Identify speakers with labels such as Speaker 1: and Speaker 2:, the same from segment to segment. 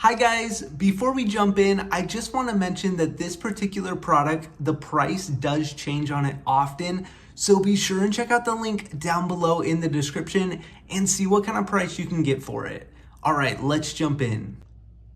Speaker 1: Hi guys, before we jump in, I just want to mention that this particular product, the price does change on it often. So be sure and check out the link down below in the description and see what kind of price you can get for it. All right, let's jump in.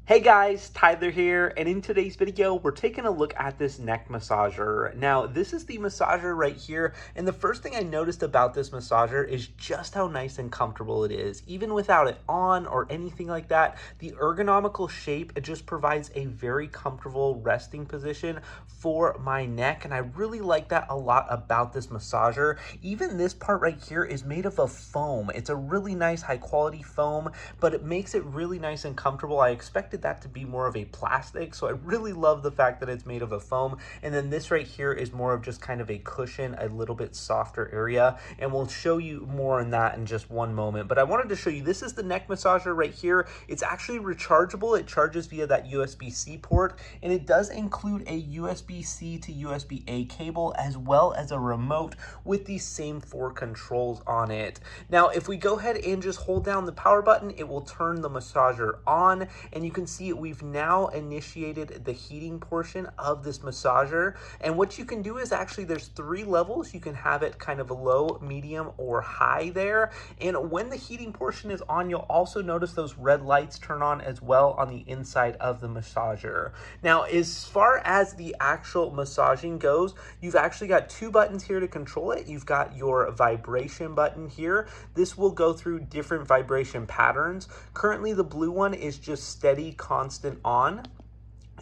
Speaker 1: Hey guys, Tyler here, and in today's video, we're taking a look at this neck massager. Now, this is the massager right here, and the first thing I noticed about this massager is just how nice and comfortable it is. Even without it on or anything like that, the ergonomical shape, it just provides a very comfortable resting position for my neck, and I really like that a lot about this massager. Even this part right here is made of a foam. It's a really nice high quality foam, but it makes it really nice and comfortable. I expected that to be more of a plastic, so I really love the fact that it's made of a foam. And then this right here is more of just kind of a cushion, a little bit softer area, and we'll show you more on that in just one moment. But I wanted to show you, this is the neck massager right here. It's actually rechargeable. It charges via that USB-C port, and it does include a USB-C to USB-A cable as well as a remote with these same 4 controls on it. Now if we go ahead and just hold down the power button, it will turn the massager on, and you can see we've now initiated the heating portion of this massager. And what you can do is actually there's 3 levels. You can have it kind of a low, medium, or high there. And when the heating portion is on, you'll also notice those red lights turn on as well on the inside of the massager. Now, as far as the actual massaging goes, you've actually got 2 buttons here to control it. You've got your vibration button here. This will go through different vibration patterns. Currently, the blue one is just steady, constant on.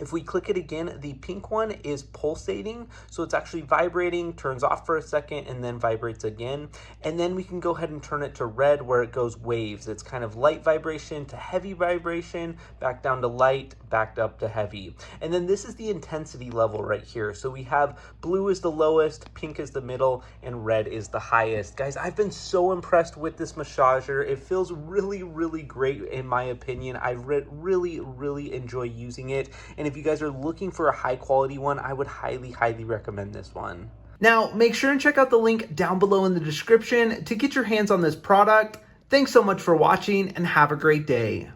Speaker 1: If we click it again, the pink one is pulsating, so it's actually vibrating, turns off for a second, and then vibrates again. And then we can go ahead and turn it to red, where it goes waves. It's kind of light vibration to heavy vibration, back down to light, back up to heavy. And then this is the intensity level right here. So we have blue is the lowest, pink is the middle, and red is the highest. Guys, I've been so impressed with this massager. It feels really, really great in my opinion. I really enjoy using it. And if you guys are looking for a high quality one, I would highly recommend this one. Now, make sure and check out the link down below in the description to get your hands on this product. Thanks so much for watching and have a great day.